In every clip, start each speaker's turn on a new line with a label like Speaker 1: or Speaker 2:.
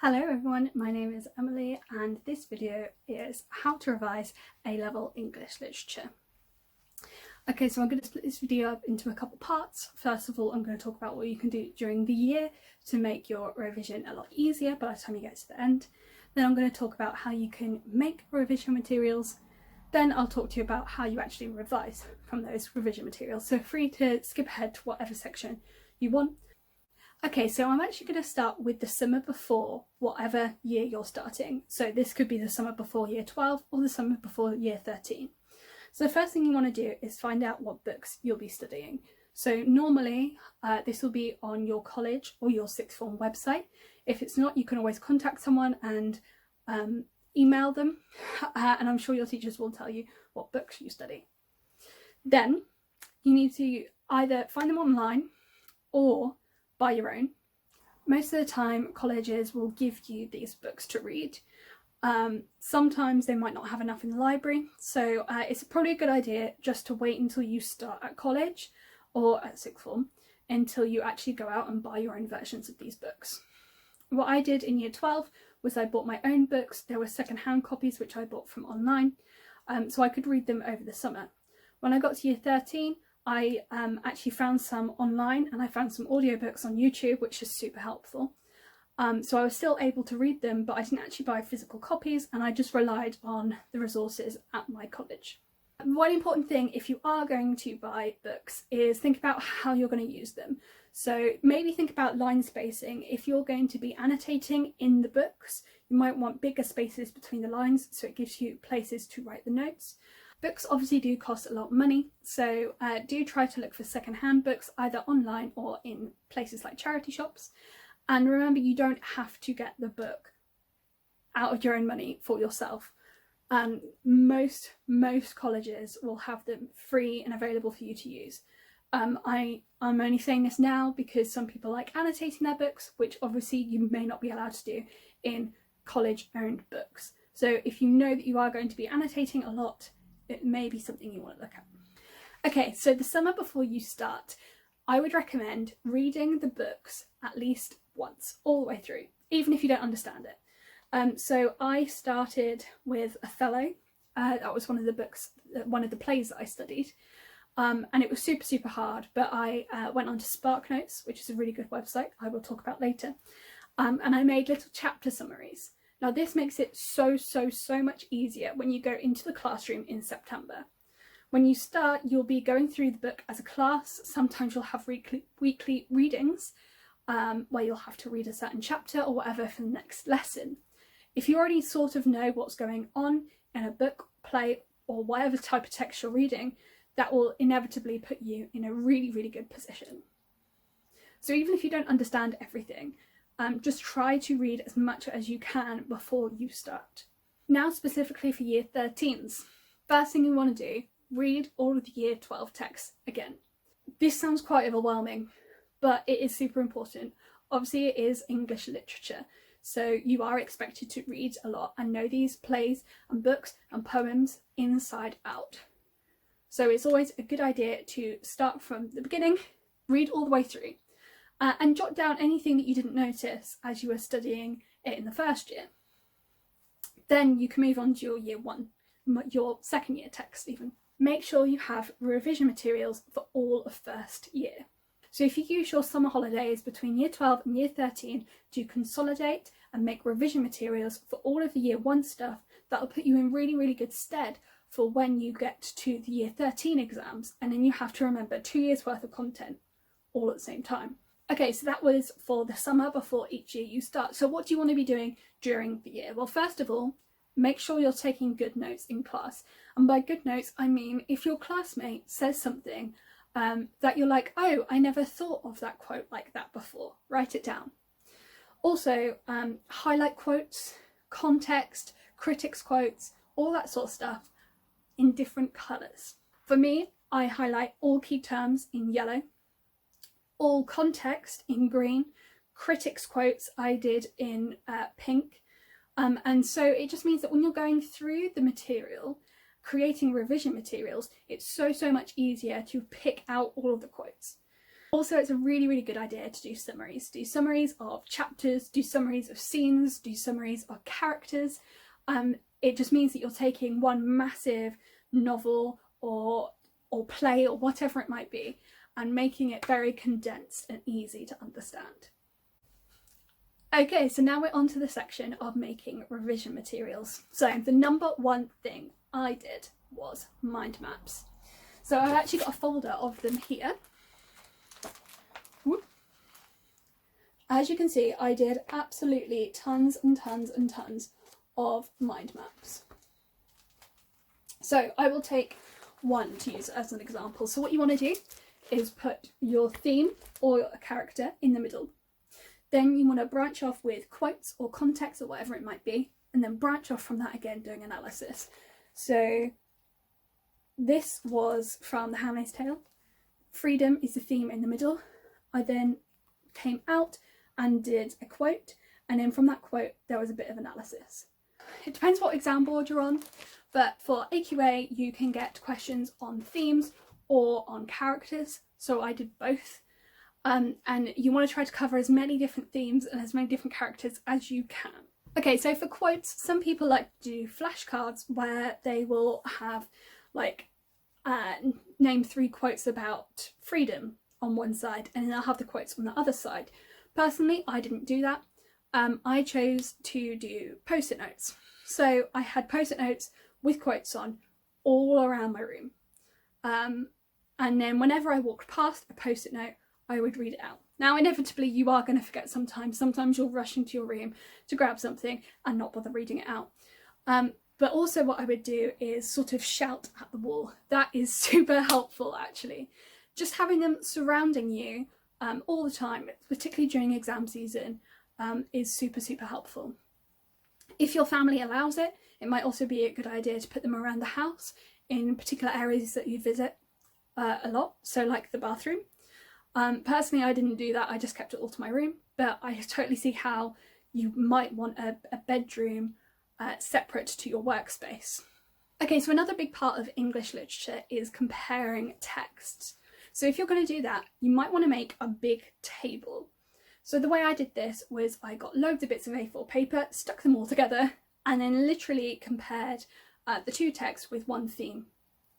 Speaker 1: Hello everyone, my name is Emily and this video is how to revise A-level English literature. Okay, so I'm going to split this video up into a couple parts. First of all, I'm going to talk about what you can do during the year to make your revision a lot easier by the time you get to the end. Then I'm going to talk about how you can make revision materials. Then I'll talk to you about how you actually revise from those revision materials. So free to skip ahead to whatever section you want. Okay, so I'm actually going to start with the summer before whatever year you're starting. So this could be the summer before year 12 or the summer before year 13. So the first thing you want to do is find out what books you'll be studying. So normally this will be on your college or your sixth form website. If it's not, you can always contact someone and email them, and I'm sure your teachers will tell you what books you study. Then you need to either find them online or buy your own. Most of the time colleges will give you these books to read. Sometimes they might not have enough in the library, so it's probably a good idea just to wait until you start at college or at sixth form until you actually go out and buy your own versions of these books. What I did in year 12 was I bought my own books. There were second-hand copies which I bought from online, so I could read them over the summer. When I got to year 13, I actually found some online and I found some audiobooks on YouTube, which is super helpful. So I was still able to read them, but I didn't actually buy physical copies and I just relied on the resources at my college. One important thing if you are going to buy books is think about how you're going to use them. So maybe think about line spacing. If you're going to be annotating in the books, you might want bigger spaces between the lines so it gives you places to write the notes. Books obviously do cost a lot of money, so do try to look for second-hand books either online or in places like charity shops. And remember, you don't have to get the book out of your own money for yourself. Most colleges will have them free and available for you to use. I'm only saying this now because some people like annotating their books, which obviously you may not be allowed to do in college-owned books. So if you know that you are going to be annotating a lot, it may be something you want to look at. Okay, so the summer before you start, I would recommend reading the books at least once, all the way through, even if you don't understand it. So I started with Othello. That was one of the books, one of the plays that I studied. And it was super hard, but I went on to SparkNotes, which is a really good website I will talk about later. And I made little chapter summaries. Now this makes it so much easier when you go into the classroom in September. When you start, you'll be going through the book as a class. Sometimes you'll have weekly readings where you'll have to read a certain chapter or whatever for the next lesson. If you already sort of know what's going on in a book, play or whatever type of text you're reading, that will inevitably put you in a really good position. So even if you don't understand everything, just try to read as much as you can before you start. Now specifically for year 13s, first thing you want to do, read all of the year 12 texts again. This sounds quite overwhelming, but it is super important. Obviously it is English literature, so you are expected to read a lot and know these plays and books and poems inside out. So it's always a good idea to start from the beginning, read all the way through. And jot down anything that you didn't notice as you were studying it in the first year. Then you can move on to your year 1, your second year text even. Make sure you have revision materials for all of first year. So if you use your summer holidays between year 12 and year 13 to consolidate and make revision materials for all of the year 1 stuff, that'll put you in really good stead for when you get to the year 13 exams, and then you have to remember 2 years worth of content all at the same time. Okay, so that was for the summer before each year you start. So what do you want to be doing during the year? Well, first of all, make sure you're taking good notes in class. And by good notes, I mean if your classmate says something that you're like, oh, I never thought of that quote like that before, write it down. Also, highlight quotes, context, critics quotes, all that sort of stuff in different colours. For me, I highlight all key terms in yellow, all context in green, critics quotes I did in pink, and so it just means that when you're going through the material, creating revision materials, it's so much easier to pick out all of the quotes. Also, it's a really, really good idea to do summaries. Do summaries of chapters, do summaries of scenes, do summaries of characters. It just means that you're taking one massive novel or play or whatever it might be and making it very condensed and easy to understand. Okay, so now we're on to the section of making revision materials. So the number one thing I did was mind maps. So I've actually got a folder of them here. As you can see, I did absolutely tons and tons and tons of mind maps. So I will take one to use as an example. So what you want to do is put your theme or a character in the middle. Then you want to branch off with quotes or context or whatever it might be, and then branch off from that again doing analysis. So this was from The Handmaid's Tale. Freedom is the theme in the middle. I then came out and did a quote, and then from that quote there was a bit of analysis. It depends what exam board you're on, but for AQA you can get questions on themes or on characters, so I did both. And you want to try to cover as many different themes and as many different characters as you can. Okay, so for quotes, some people like to do flashcards where they will have like name 3 quotes about freedom on one side and then I'll have the quotes on the other side. Personally, I didn't do that. I chose to do post-it notes. So I had post-it notes with quotes on all around my room. And then whenever I walked past a post-it note, I would read it out. Now, inevitably, you are going to forget sometimes. Sometimes you'll rush into your room to grab something and not bother reading it out. But also what I would do is sort of shout at the wall. That is super helpful, actually. Just having them surrounding you all the time, particularly during exam season, is super, super helpful. If your family allows it, it might also be a good idea to put them around the house in particular areas that you visit a lot, so like the bathroom. Personally, I didn't do that, I just kept it all to my room, but I totally see how you might want a bedroom separate to your workspace. Okay, so another big part of English literature is comparing texts. So if you're going to do that, you might want to make a big table. So the way I did this was I got loads of bits of A4 paper, stuck them all together, and then literally compared the 2 texts with one theme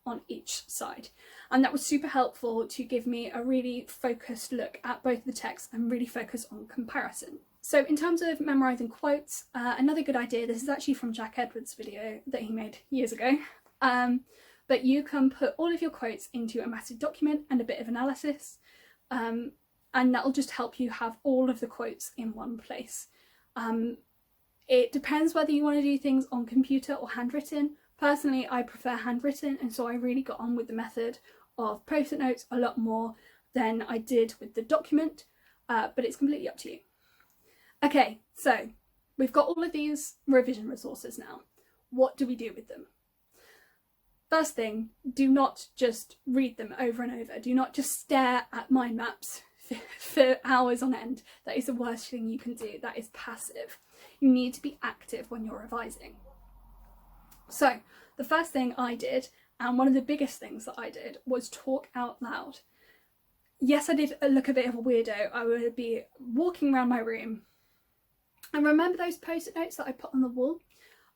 Speaker 1: on each side. And that was super helpful to give me a really focused look at both the texts and really focus on comparison. So in terms of memorising quotes, another good idea, this is actually from Jack Edwards' video that he made years ago, but you can put all of your quotes into a massive document and a bit of analysis, and that'll just help you have all of the quotes in one place. It depends whether you want to do things on computer or handwritten. Personally, I prefer handwritten, and so I really got on with the method of post-it notes a lot more than I did with the document, but it's completely up to you. Okay, so we've got all of these revision resources now. What do we do with them? First thing, do not just read them over and over. Do not just stare at mind maps for hours on end. That is the worst thing you can do. That is passive. You need to be active when you're revising. So the first thing I did, and one of the biggest things that I did, was talk out loud. Yes, I did look a bit of a weirdo. I would be walking around my room, and remember those post-it notes that I put on the wall?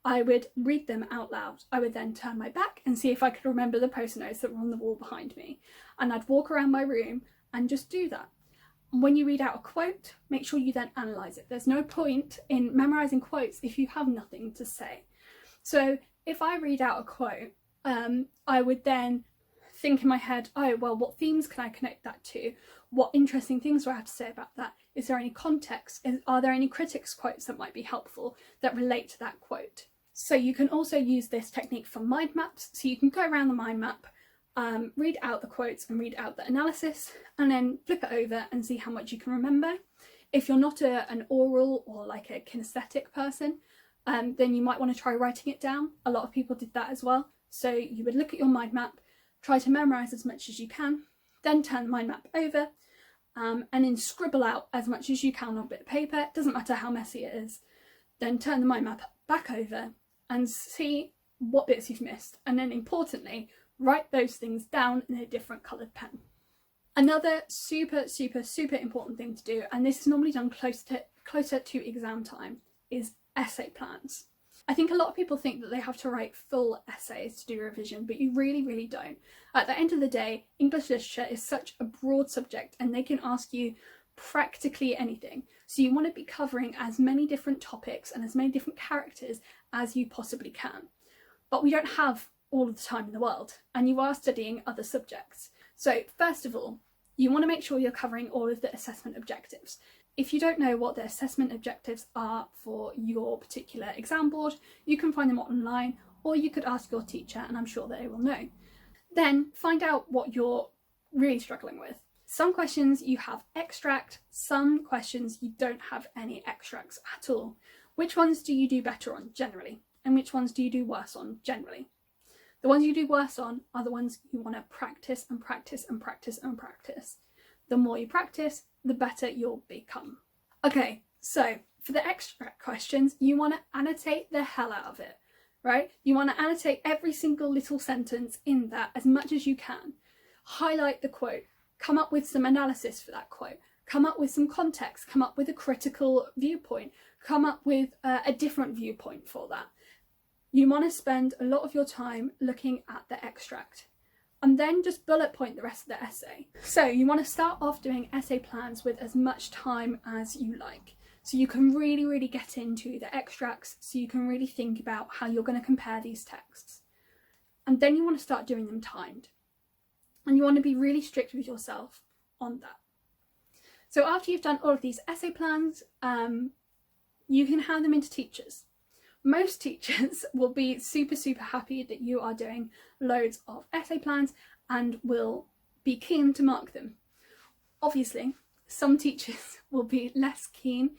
Speaker 1: I would read them out loud. I would then turn my back and see if I could remember the post-it notes that were on the wall behind me. And I'd walk around my room and just do that. And when you read out a quote, make sure you then analyse it. There's no point in memorising quotes if you have nothing to say. So if I read out a quote, I would then think in my head, oh, well, what themes can I connect that to? What interesting things do I have to say about that? Is there any context? Are there any critics' quotes that might be helpful that relate to that quote? So you can also use this technique for mind maps. So you can go around the mind map, read out the quotes and read out the analysis, and then flip it over and see how much you can remember. If you're not an oral or like a kinesthetic person, then you might want to try writing it down. A lot of people did that as well. So you would look at your mind map, try to memorise as much as you can, then turn the mind map over, and then scribble out as much as you can on a bit of paper. It doesn't matter how messy it is. Then turn the mind map back over and see what bits you've missed. And then importantly, write those things down in a different coloured pen. Another super important thing to do, and this is normally done closer to exam time, is essay plans. I think a lot of people think that they have to write full essays to do revision, but you really don't. At the end of the day, English literature is such a broad subject and they can ask you practically anything. So you want to be covering as many different topics and as many different characters as you possibly can. But we don't have all of the time in the world, and you are studying other subjects. So first of all, you want to make sure you're covering all of the assessment objectives. If you don't know what the assessment objectives are for your particular exam board, you can find them online, or you could ask your teacher and I'm sure they will know. Then find out what you're really struggling with. Some questions you have extract, some questions you don't have any extracts at all. Which ones do you do better on generally? And which ones do you do worse on generally? The ones you do worse on are the ones you want to practice and practice and practice and practice. The more you practice, the better you'll become. Okay, so for the extract questions, you want to annotate the hell out of it, right? You want to annotate every single little sentence in that as much as you can. Highlight the quote, come up with some analysis for that quote, come up with some context, come up with a critical viewpoint, come up with a different viewpoint for that. You want to spend a lot of your time looking at the extract and then just bullet point the rest of the essay. So you want to start off doing essay plans with as much time as you like. So you can really get into the extracts, so you can really think about how you're going to compare these texts. And then you want to start doing them timed. And you want to be really strict with yourself on that. So after you've done all of these essay plans, you can hand them into teachers. Most teachers will be super happy that you are doing loads of essay plans and will be keen to mark them. Obviously, some teachers will be less keen,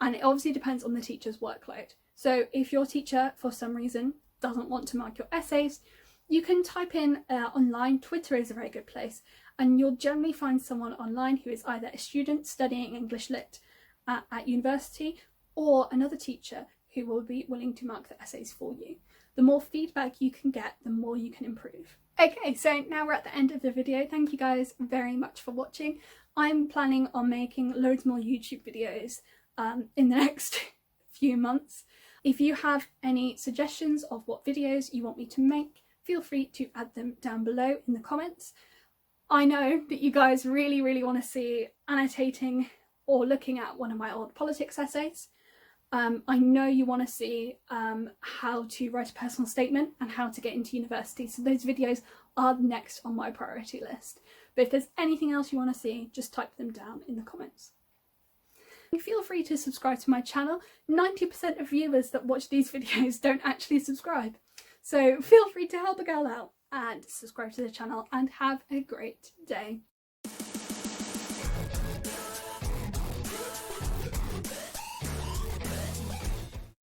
Speaker 1: and it obviously depends on the teacher's workload. So if your teacher, for some reason, doesn't want to mark your essays, you can type in online. Twitter is a very good place, and you'll generally find someone online who is either a student studying English Lit at university or another teacher who will be willing to mark the essays for you. The more feedback you can get, the more you can improve. Okay, so now we're at the end of the video. Thank you guys very much for watching. I'm planning on making loads more YouTube videos in the next few months. If you have any suggestions of what videos you want me to make, feel free to add them down below in the comments. I know that you guys really want to see annotating or looking at one of my old politics essays. I know you want to see how to write a personal statement and how to get into university, so those videos are next on my priority list. But if there's anything else you want to see, just type them down in the comments. Feel free to subscribe to my channel. 90% of viewers that watch these videos don't actually subscribe, so feel free to help a girl out and subscribe to the channel, and have a great day.